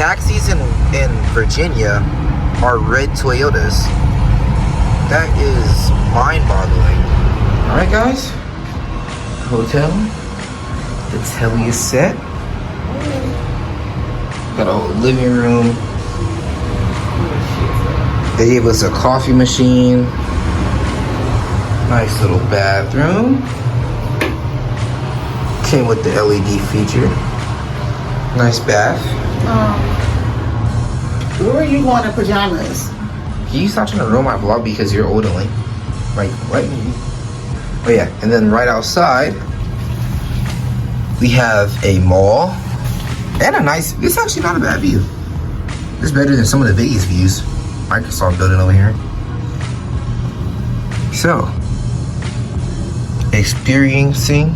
taxis in Virginia are red Toyotas. That is mind-boggling. Alright guys, hotel. The telly is set. Got a whole living room. They gave us a coffee machine. Nice little bathroom. Came with the LED feature. Nice bath. Where are you going in pajamas? Can you stop trying to ruin my vlog because you're odeling? Like, what? Oh yeah, and then right outside, we have a mall. And a nice, it's actually not a bad view. It's better than some of the Vegas views. Microsoft building over here. So, experiencing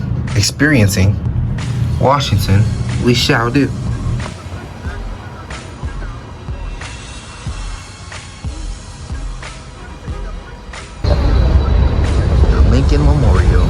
Washington, we shall do. The Lincoln Memorial.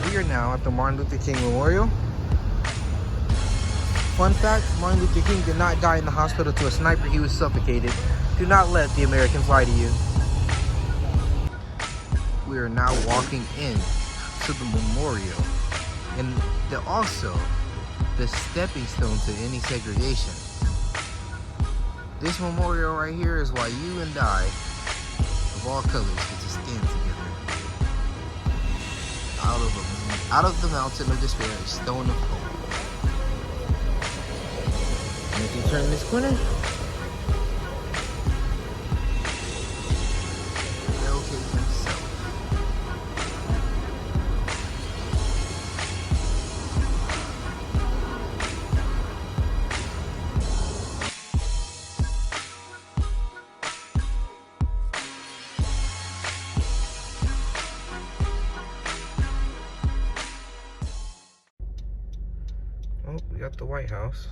We are now at the Martin Luther King Memorial. Fun fact, Martin Luther King did not die in the hospital to a sniper, he was suffocated. Do not let the Americans lie to you. We are now walking in to the memorial. And also the stepping stone to any segregation. This memorial right here is why you and I, of all colors, get to stand together. Out of the mountain of despair, a stone of hope. And if you turn this corner, locate himself. Oh, we got the White House.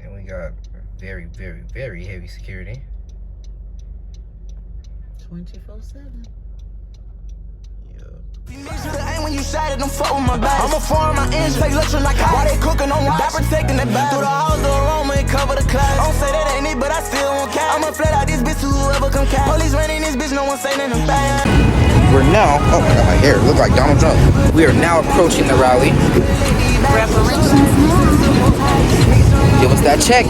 And we got very, very, very heavy security. 24/7. When you shot it, I'm fuck with my back. I'm a foreign, my ends take luxury like while they cooking on watch. That protecting the back. Through the house, the aroma, and cover the class. Don't say that ain't it, but I still won't care. I'ma flat out this bitch to whoever come catch. Police running this bitch, no one saying nothing bad. We're now, oh my god, my hair look like Donald Trump. We are now approaching the rally. Reparations. Give us that check.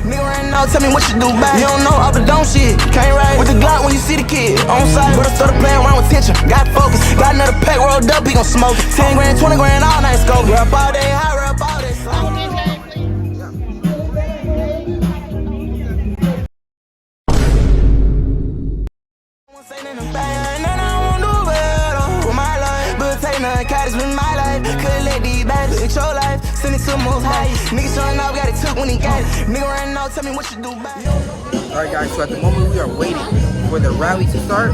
Nigga right now, tell me what you do back. You don't know all the dumb shit. Can't ride with the Glock when you see the kid. On side, but I started playing around with tension. Got focus. Got another pack rolled up, he gon' smoke it. 10 grand, 20 grand, all night scope. Rap all day, high rap all day. Your life, send it to the most high. Nigga showing up, got it took when he got it. Nigga right now, tell me what you do back. Alright guys, so at the moment we are waiting for the rally to start.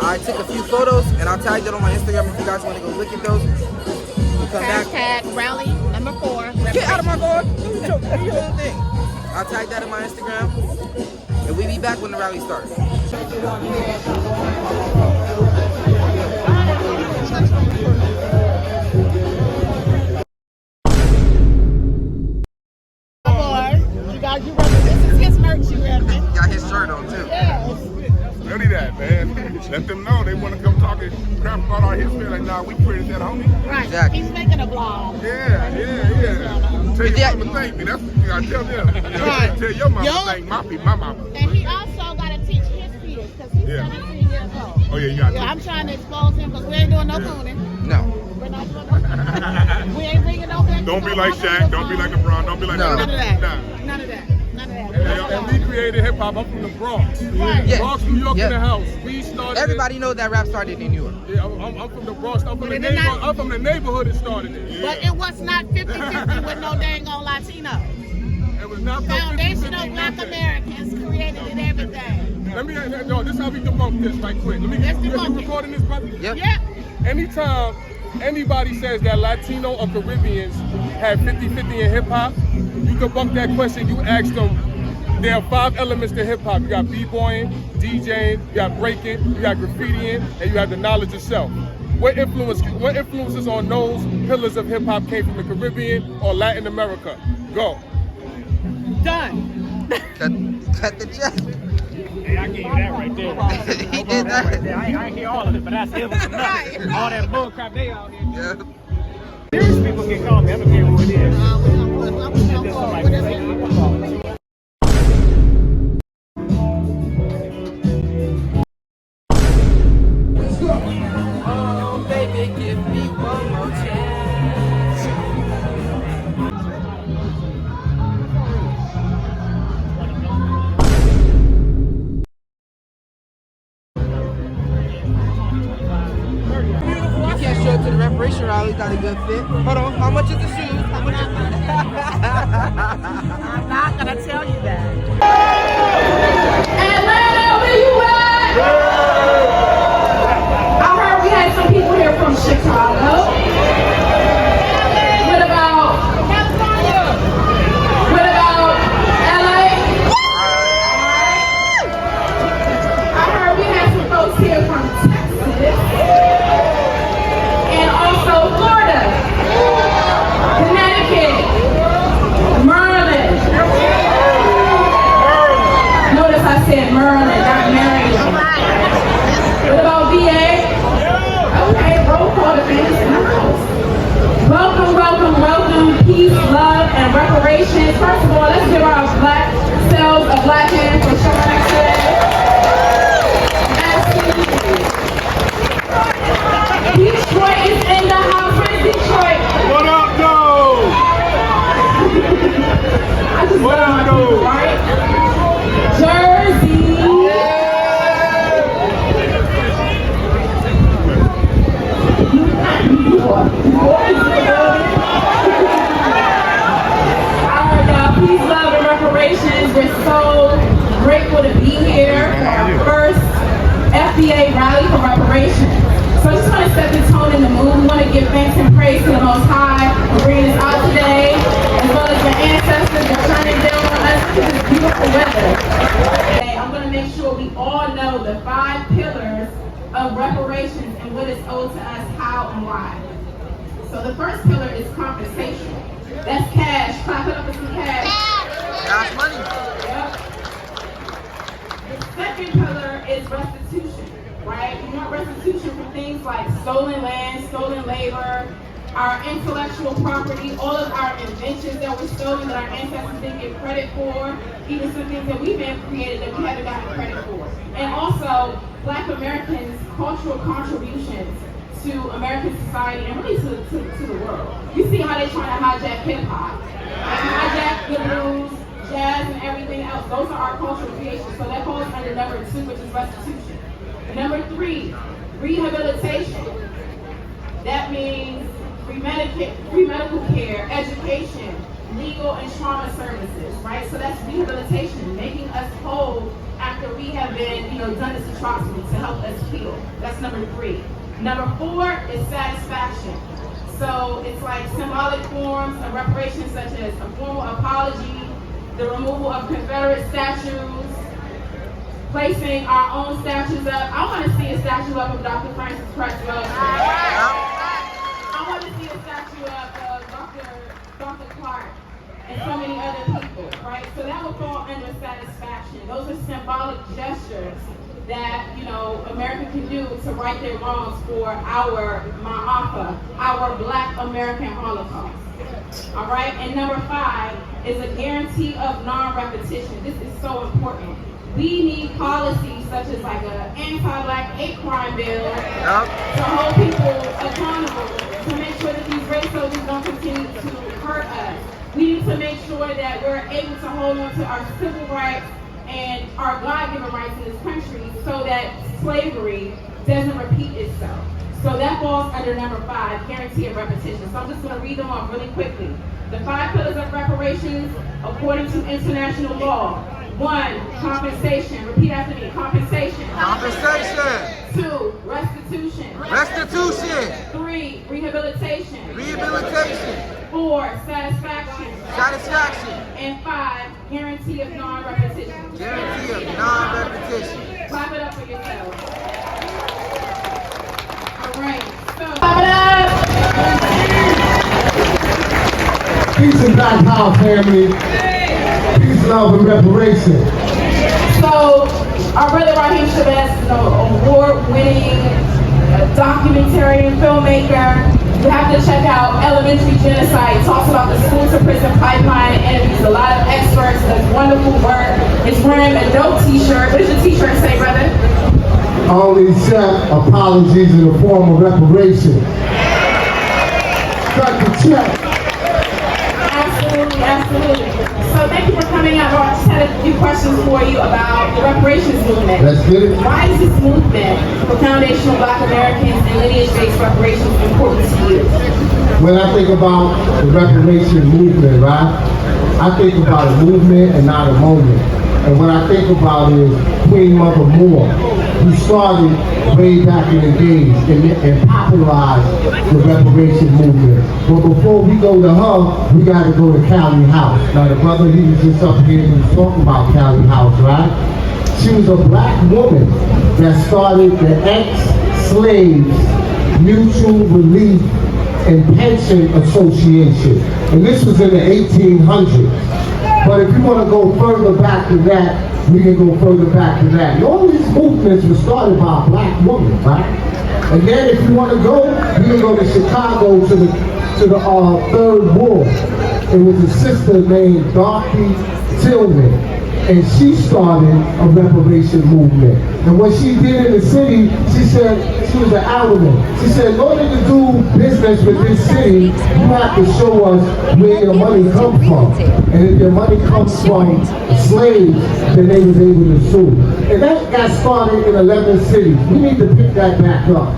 I took a few photos and I'll tag that on my Instagram if you guys want to go look at those. We'll come back. Hashtag rally number 4. Get out of my car! Do your whole thing. I'll tag that in my Instagram. And we'll be back when the rally starts. You this is his merch, you ready? Got his shirt on too. Yes. Study that, man. Let them know they want to come talking crap about our history. Like, nah, we created that, homie. Right. Exactly. He's making a vlog. Yeah. Tell your mama thank me. That's what you gotta tell them. Right. Tell your mama thank my mama. And he also got to teach his kids because he's 17 years old. Oh yeah, you got to. I'm trying to expose him because we ain't doing no cooning. No. We're not doing no cooning. We ain't bringing no back. Don't be like Shaq. Don't be like LeBron. Don't be like No. None of that. Nah. None of that. none of that. And we created hip hop. I'm from the Bronx. Right. Bronx, New York Yeah. in the house. We started. Everybody knows that rap started in New York. Yeah, I'm from the Bronx. I'm from the neighborhood that started it. But it was not 50-50 with no dang on Latino. It was not Foundational 50-50, Black nothing. Americans created it everything. Let me, no, this is how we debunk this right quick. Let's You debunk it. recording this, brother? Yep. Yeah. Anytime anybody says that Latino or Caribbeans have 50-50 in hip hop, you debunk that question. You ask them, there are 5 elements to hip hop. You got b-boying, DJing, you got breaking, you got graffitiing, and you have the knowledge of self. What influences on those pillars of hip hop came from the Caribbean or Latin America? Go. Done. Cut the check. Hey, I gave you that right there. He did that. I ain't hear all of it, but that's it was enough. All that bull crap they out here. Yeah. Serious people can call me. I'm gonna tell you who it is. I'm Just going somebody with say, it. I'm gonna call it. Oh, baby, give me one more chance. You can't show up to the reparation rally without a good fit. Hold on, how much is the shoes? How much is I'm not gonna tell you that. Atlanta, where you at? I heard we had some people here from Chicago. What about LA? I heard we had some folks here from Texas and also Florida, Connecticut, Maryland. Notice I said Maryland, not Maryland. What about VA? Okay, roll call the fans in the house. Welcome, welcome, welcome. Peace, love, and reparations. First of all, let's give our black selves a black hand for showing us today. Detroit is in the house. Where's Detroit? What up, though? I just love my people, right? Jersey. Alright, y'all, peace, love, and reparations. We're so grateful to be here for our first FBA rally for reparations. So I just want to set the tone in the mood. We want to give thanks and praise to the Most High for bringing us out today, as well as the ancestors that turning down on us to this beautiful weather. Today, I'm going to make sure we all know the 5 pillars of reparations and what is owed to us, how and why. So the first pillar is compensation. That's cash. Clap it up for some cash. That's money. Yep. The second pillar is restitution, right? We want restitution for things like stolen land, stolen labor, our intellectual property, all of our inventions that were stolen that our ancestors didn't get credit for, even some things that we've been created that we haven't gotten credit for. And also, Black Americans' cultural contributions to American society and really to the world. You see how they're trying to hijack hip-hop, and hijack the blues, jazz, and everything else. Those are our cultural creations. So that falls under number 2, which is restitution. Number 3, rehabilitation. That means free medical care, education, legal and trauma services, right? So that's rehabilitation, making us whole after we have been, done this atrocity to help us heal. That's number 3. Number 4 is satisfaction. So it's like symbolic forms of reparations such as a formal apology, the removal of Confederate statues, placing our own statues up. I want to see a statue up of Dr. Francis Cresswell. I want to see a statue up of Dr. Clark and so many other people, right? So that would fall under satisfaction. Those are symbolic gestures that, America can do to right their wrongs for our Ma'afa, our Black American Holocaust. All right, and number 5 is a guarantee of non-repetition. This is so important. We need policies such as like an anti-Black hate crime bill to hold people accountable, to make sure that these race soldiers don't continue to hurt us. We need to make sure that we're able to hold on to our civil rights and our God-given rights in this country so that slavery doesn't repeat itself. So that falls under number 5, guarantee of repetition. So I'm just going to read them off really quickly. The 5 pillars of reparations according to international law. 1, compensation. Repeat after me. Compensation. Compensation. 2, restitution. Restitution. 3, rehabilitation. Rehabilitation. 4, satisfaction. Satisfaction. And 5, guarantee of non-repetition. Guarantee of non-repetition. Clap it up for yourselves. All right. So, clap it up. Peace and Black Power, family. Peace, love, and reparation. So, our brother Raheem Shabazz is an award-winning documentary and filmmaker. You have to check out Elementary Genocide. It talks about the school-to-prison pipeline and interviews a lot of experts. Does wonderful work. It's wearing a dope t-shirt. What does your t-shirt say, brother? I only accept apologies in the form of reparation. Cut the check. Absolutely, absolutely. So thank you for coming out. I just had a few questions for you about the reparations movement. Let's get it. Why is this movement for foundational Black Americans and lineage-based reparations important to you? When I think about the reparation movement, right, I think about a movement and not a moment. And what I think about is Queen Mother Moore, who started way back in the days and popularized the reparation movement. But before we go to her, we got to go to Callie House. Now the brother, he was just up here and he was talking about Callie House, right? She was a black woman that started the ex-slaves mutual relief and pension association. And this was in the 1800s. But if you want to go further back than that, we can go further back than that. And all these movements were started by a black woman, right? And then if you want to go, you can go to Chicago to the Third Ward. It was a sister named Dorothy Tillman. And she started a reparation movement. And what she did in the city, she said, she was an alderman. She said, in order to do business with this city, you have to show us where your money comes from. And if your money comes from slaves, then they was able to sue. And that got started in 11 cities. We need to pick that back up.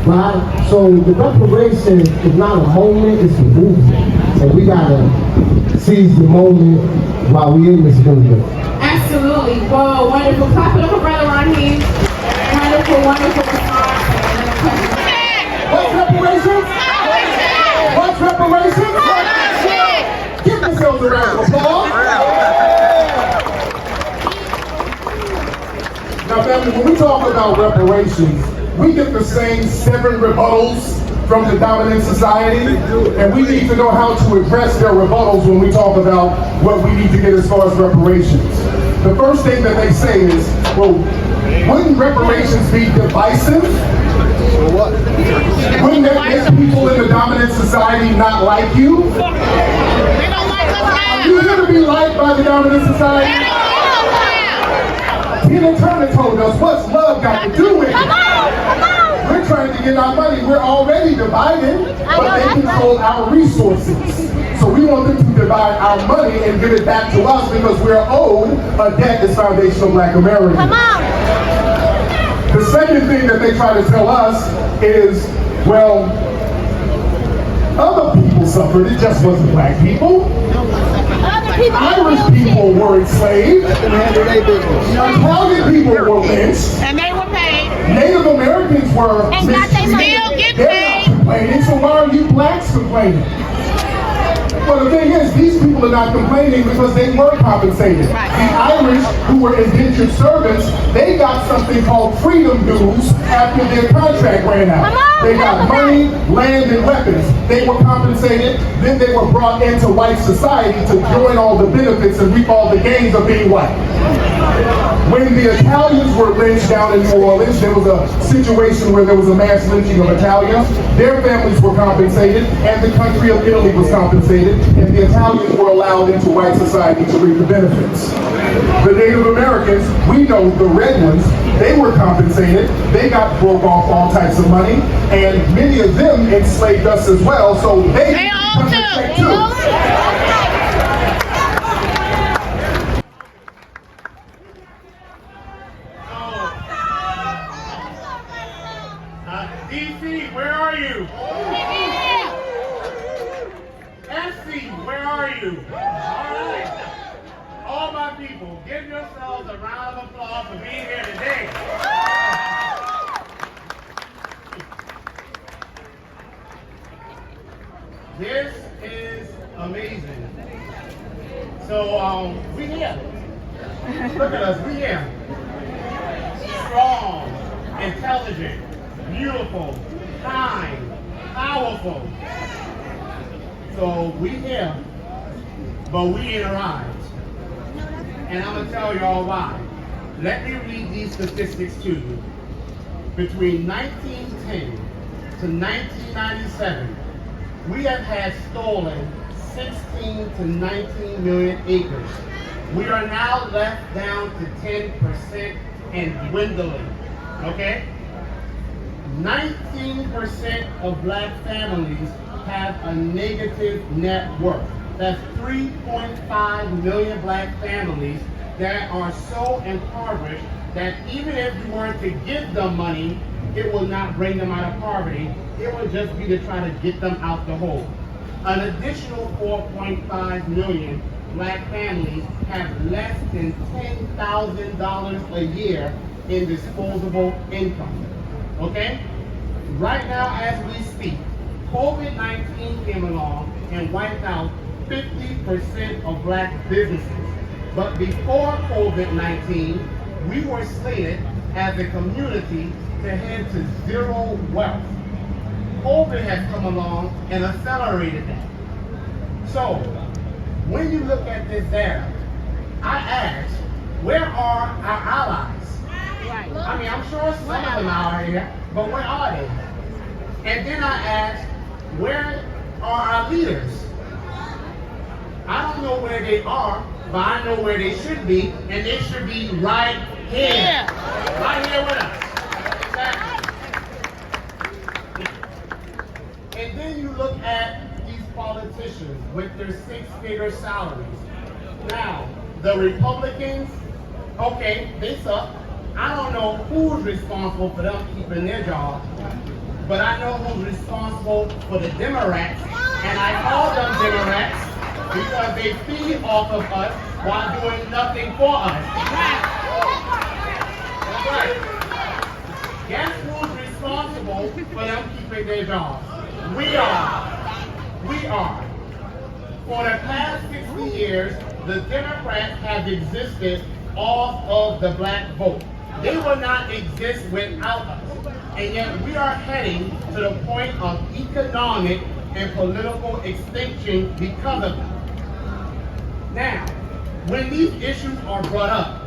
Right? So the reparation is not a moment, it's a movement. And we gotta seize the moment while we in this movement. Absolutely. Whoa, wonderful. Clap it up for Brother Raheem. Wonderful, wonderful response. What's reparations? What's reparations? Give yourselves a round of applause. Now, family, when we talk about reparations, we get the same 7 rebuttals from the dominant society, and we need to know how to address their rebuttals when we talk about what we need to get as far as reparations. The first thing that they say is, well, wouldn't reparations be divisive? Wouldn't that make people in the dominant society not like you? They don't like us Are now. you going to be liked by the dominant society? Tina Turner told us, what's love got to do with it? We're trying to get our money. We're already divided, but they control our resources. So we want them to divide our money and give it back to us because we're owed a debt as foundational Black Americans. Come on. The second thing that they try to tell us is, well, other people suffered, it just wasn't Black people. Irish people were enslaved. Italian people were lynched. And they were paid. Native Americans were And got they mistreated. still get They're paid. not complaining, so why are you Blacks complaining? Well, the thing is, these people are not complaining because they were compensated. The Irish, who were indentured servants, they got something called freedom dues after their contract ran out. They got money, land, and weapons. They were compensated, then they were brought into white society to join all the benefits and reap all the gains of being white. When the Italians were lynched down in New Orleans, there was a situation where there was a mass lynching of Italians. Their families were compensated, and the country of Italy was compensated, and the Italians were allowed into white society to reap the benefits. The Native Americans, we know the red ones, they were compensated. They got broke off all types of money, and many of them enslaved us as well, so they They own compensate too. too. you. All right. All my people, give yourselves a round of applause for being here today. This is amazing. So, we here. Look at us, we here. Strong, intelligent, beautiful, kind, powerful. So we here, but we ain't arrived. And I'm gonna tell y'all why. Let me read these statistics to you. Between 1910 to 1997, we have had stolen 16 to 19 million acres. We are now left down to 10% and dwindling, okay? 19% of black families have a negative net worth. That's 3.5 million black families that are so impoverished that even if you were to give them money, it will not bring them out of poverty. It will just be to try to get them out the hole. An additional 4.5 million black families have less than $10,000 a year in disposable income. Okay? Right now, as we speak, COVID-19 came along and wiped out 50% of black businesses. But before COVID-19, we were slated as a community to head to zero wealth. COVID has come along and accelerated that. So, when you look at this data, I ask, where are our allies? I mean, I'm sure some of them are here, but where are they? And then I ask, where are our leaders? I don't know where they are, but I know where they should be, and they should be right here. Right here with us. And then you look at these politicians with their six-figure salaries. Now, the Republicans, okay, they suck. I don't know who's responsible for them keeping their jobs, but I know who's responsible for the Democrats, and I call them Democrats because they feed off of us while doing nothing for us. That's right. Guess who's responsible for them keeping their jobs? We are. We are. For the past 60 years, the Democrats have existed off of the black vote. They will not exist without us. And yet we are heading to the point of economic and political extinction because of them. Now, when these issues are brought up,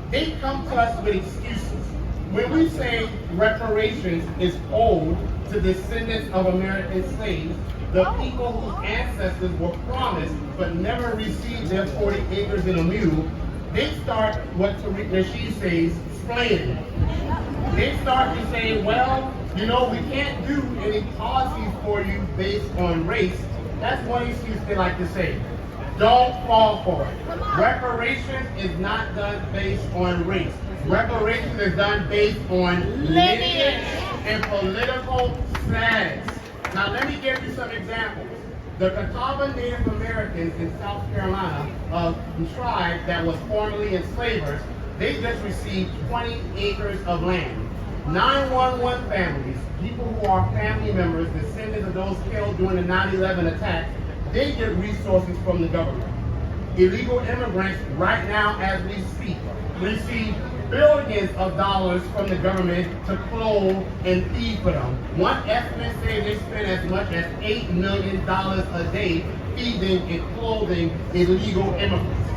they come to us with excuses. When we say reparations is owed to descendants of American slaves, the people whose ancestors were promised but never received their 40 acres and a mule, they start what Tariq Nasheed says, explaining. They start to say, well, you know, we can't do any policies for you based on race. That's one excuse they like to say. Don't fall for it. Reparations is not done based on race. Reparations is done based on lineage and political status. Now let me give you some examples. The Catawba Native Americans in South Carolina, a tribe that was formerly enslavers, they just received 20 acres of land. 911 families, people who are family members, descendants of those killed during the 9/11 attack, they get resources from the government. Illegal immigrants, right now as we speak, receive billions of dollars from the government to clothe and feed for them. One estimate says they spend as much as $8 million a day feeding and clothing illegal immigrants.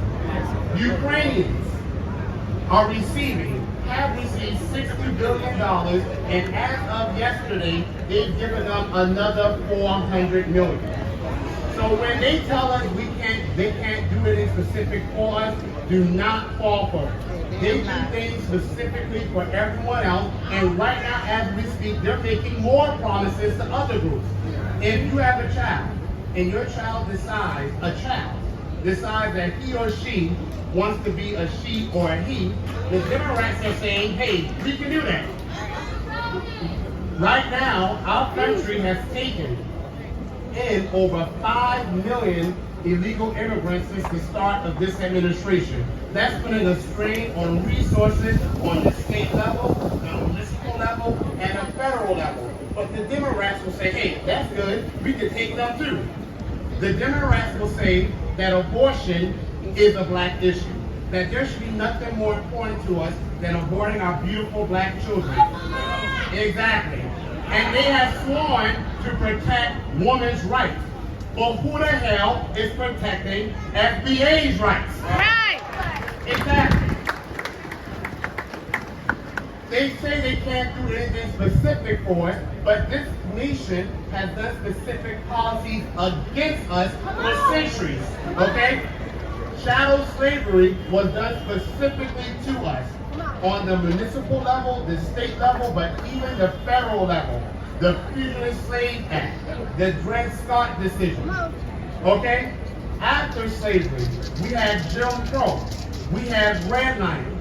Ukrainians are have received $60 billion, and as of yesterday, they've given them another $400 million. So when they tell us they can't do anything specific for us, do not fall for it. They do things specifically for everyone else, and right now as we speak, they're making more promises to other groups. If you have a child, and your child decides that he or she wants to be a she or a he, the Democrats are saying, hey, we can do that. Right now, our country has taken in over 5 million illegal immigrants since the start of this administration. That's putting a strain on resources on the state level, the municipal level, and the federal level. But the Democrats will say, hey, that's good, we can take them too. The Democrats will say that abortion is a black issue, that there should be nothing more important to us than aborting our beautiful black children. Exactly. And they have sworn to protect women's rights. Well, who the hell is protecting FBA's rights? Right. Exactly. They say they can't do anything specific for us, but this nation has done specific policies against us for centuries, okay? Chattel slavery was done specifically to us on the municipal level, the state level, but even the federal level. The Fugitive Slave Act, the Dred Scott decision, okay? After slavery, we had Jim Crow, we had redlining.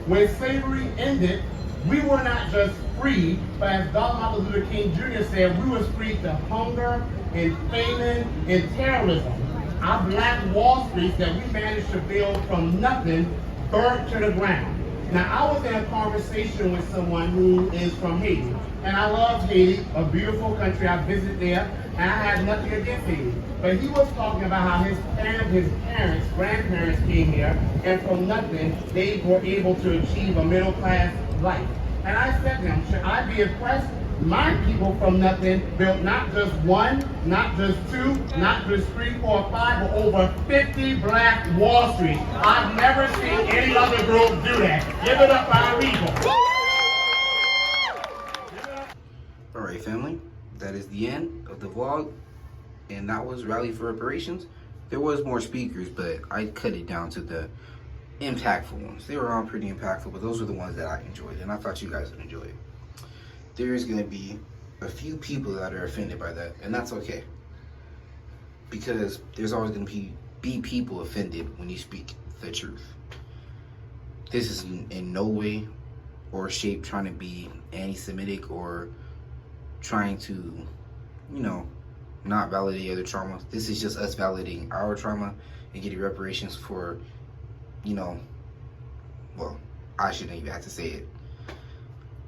When slavery ended, we were not just free, but as Dr. Martin Luther King Jr. said, we were free to hunger and famine and terrorism. Our black Wall Streets that we managed to build from nothing burnt to the ground. Now, I was in a conversation with someone who is from Haiti, and I love Haiti, a beautiful country. I visited there, and I had nothing against Haiti. But he was talking about how his parents, grandparents came here, and from nothing, they were able to achieve a middle-class life. And I said to him, should I be impressed? My people from nothing built not just one, not just two, not just 3, 4, 5, but over 50 black Wall Street. I've never seen any other group do that. Give it up for our people. Alright family, that is the end of the vlog, and that was Rally for Reparations. There was more speakers, but I cut it down to the impactful ones. They were all pretty impactful, but those were the ones that I enjoyed, and I thought you guys would enjoy it. There is going to be a few people that are offended by that, and that's okay. Because there's always going to be people offended when you speak the truth. This is in no way or shape trying to be anti-Semitic or trying to, you know, not validate other trauma. This is just us validating our trauma and getting reparations for, you know, well, I shouldn't even have to say it.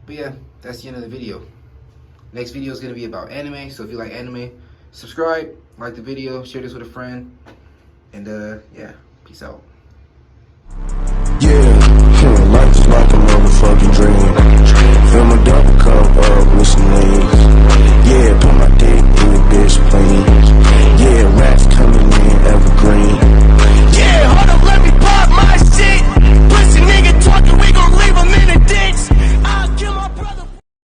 But yeah, that's the end of the video. Next video is going to be about anime, so if you like anime, subscribe, like the video, share this with a friend, and yeah, peace out.